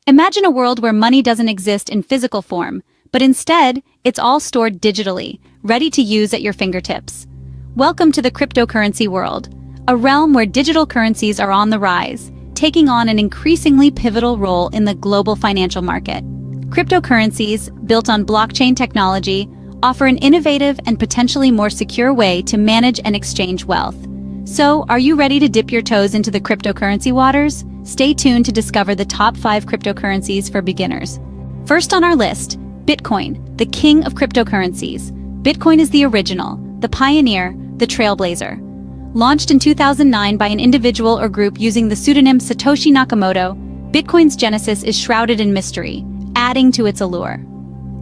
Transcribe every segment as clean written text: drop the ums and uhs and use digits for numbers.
Imagine a world where money doesn't exist in physical form, but instead, it's all stored digitally, ready to use at your fingertips. Welcome to the cryptocurrency world, a realm where digital currencies are on the rise, taking on an increasingly pivotal role in the global financial market. Cryptocurrencies, built on blockchain technology, offer an innovative and potentially more secure way to manage and exchange wealth. So, are you ready to dip your toes into the cryptocurrency waters? Stay tuned to discover the top 5 cryptocurrencies for beginners. First on our list, Bitcoin, the king of cryptocurrencies. Bitcoin is the original, the pioneer, the trailblazer. Launched in 2009 by an individual or group using the pseudonym Satoshi Nakamoto, Bitcoin's genesis is shrouded in mystery, adding to its allure.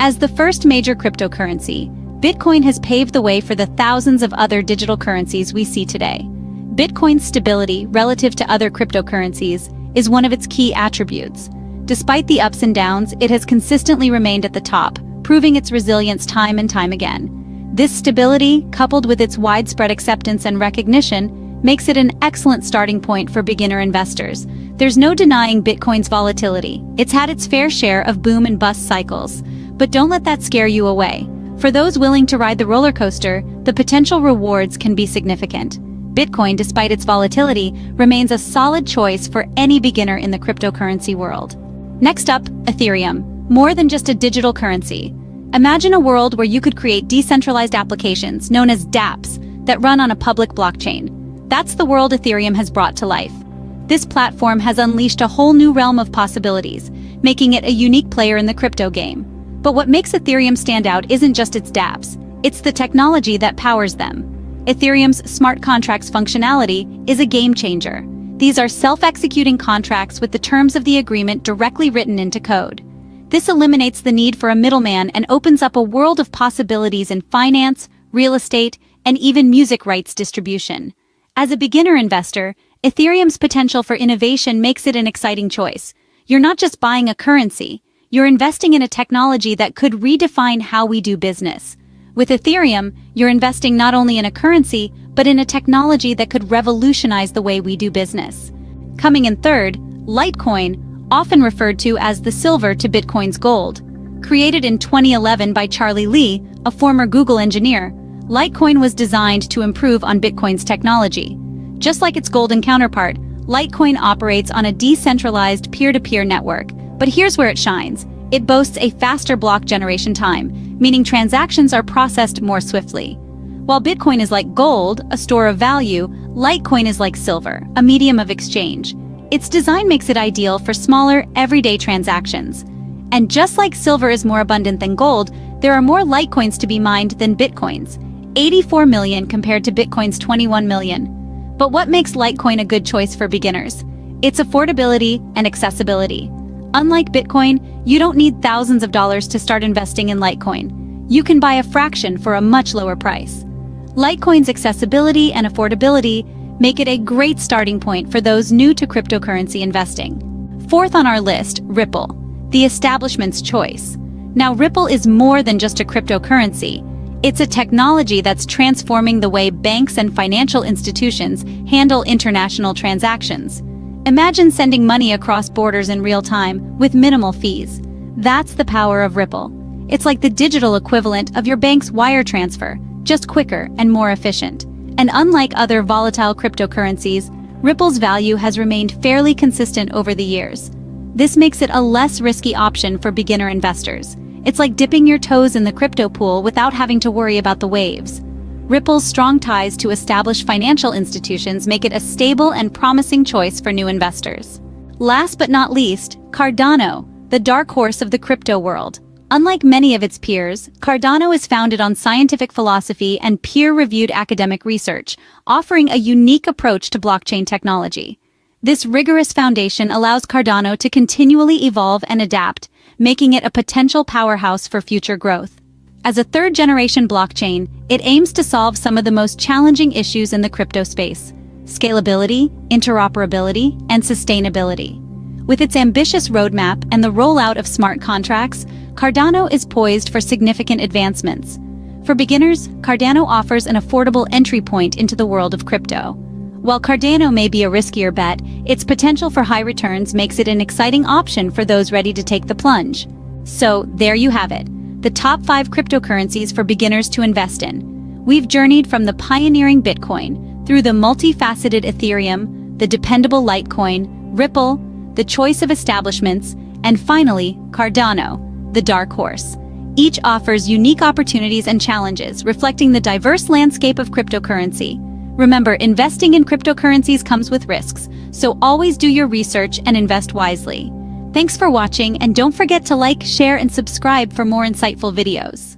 As the first major cryptocurrency, Bitcoin has paved the way for the thousands of other digital currencies we see today. Bitcoin's stability relative to other cryptocurrencies is one of its key attributes. Despite the ups and downs, it has consistently remained at the top, proving its resilience time and time again. This stability, coupled with its widespread acceptance and recognition, makes it an excellent starting point for beginner investors. There's no denying Bitcoin's volatility. It's had its fair share of boom and bust cycles. But don't let that scare you away. For those willing to ride the roller coaster, the potential rewards can be significant. Bitcoin, despite its volatility, remains a solid choice for any beginner in the cryptocurrency world. Next up, Ethereum. More than just a digital currency. Imagine a world where you could create decentralized applications, known as dApps, that run on a public blockchain. That's the world Ethereum has brought to life. This platform has unleashed a whole new realm of possibilities, making it a unique player in the crypto game. But what makes Ethereum stand out isn't just its dApps, it's the technology that powers them. Ethereum's smart contracts functionality is a game changer. These are self-executing contracts with the terms of the agreement directly written into code. This eliminates the need for a middleman and opens up a world of possibilities in finance, real estate, and even music rights distribution. As a beginner investor, Ethereum's potential for innovation makes it an exciting choice. You're not just buying a currency, you're investing in a technology that could redefine how we do business. With Ethereum, you're investing not only in a currency, but in a technology that could revolutionize the way we do business. Coming in third, Litecoin, often referred to as the silver to Bitcoin's gold. Created in 2011 by Charlie Lee, a former Google engineer, Litecoin was designed to improve on Bitcoin's technology. Just like its golden counterpart, Litecoin operates on a decentralized peer-to-peer network. But here's where it shines. It boasts a faster block generation time, meaning transactions are processed more swiftly. While Bitcoin is like gold, a store of value, Litecoin is like silver, a medium of exchange. Its design makes it ideal for smaller, everyday transactions. And just like silver is more abundant than gold, there are more Litecoins to be mined than Bitcoins, 84 million compared to Bitcoin's 21 million. But what makes Litecoin a good choice for beginners? Its affordability and accessibility. Unlike Bitcoin, you don't need thousands of dollars to start investing in Litecoin. You can buy a fraction for a much lower price. Litecoin's accessibility and affordability make it a great starting point for those new to cryptocurrency investing. Fourth on our list, Ripple, the establishment's choice. Now, Ripple is more than just a cryptocurrency. It's a technology that's transforming the way banks and financial institutions handle international transactions. Imagine sending money across borders in real time with minimal fees. That's the power of Ripple. It's like the digital equivalent of your bank's wire transfer, just quicker and more efficient. And unlike other volatile cryptocurrencies, Ripple's value has remained fairly consistent over the years. This makes it a less risky option for beginner investors. It's like dipping your toes in the crypto pool without having to worry about the waves. Ripple's strong ties to established financial institutions make it a stable and promising choice for new investors. Last but not least, Cardano, the dark horse of the crypto world. Unlike many of its peers, Cardano is founded on scientific philosophy and peer-reviewed academic research, offering a unique approach to blockchain technology. This rigorous foundation allows Cardano to continually evolve and adapt, making it a potential powerhouse for future growth. As a third-generation blockchain, it aims to solve some of the most challenging issues in the crypto space: scalability, interoperability, and sustainability. With its ambitious roadmap and the rollout of smart contracts, Cardano is poised for significant advancements. For beginners, Cardano offers an affordable entry point into the world of crypto. While Cardano may be a riskier bet, its potential for high returns makes it an exciting option for those ready to take the plunge. So, there you have it, the top 5 cryptocurrencies for beginners to invest in. We've journeyed from the pioneering Bitcoin, through the multifaceted Ethereum, the dependable Litecoin, Ripple, the choice of establishments, and finally, Cardano, the dark horse. Each offers unique opportunities and challenges, reflecting the diverse landscape of cryptocurrency. Remember, investing in cryptocurrencies comes with risks, so always do your research and invest wisely. Thanks for watching, and don't forget to like, share, and subscribe for more insightful videos.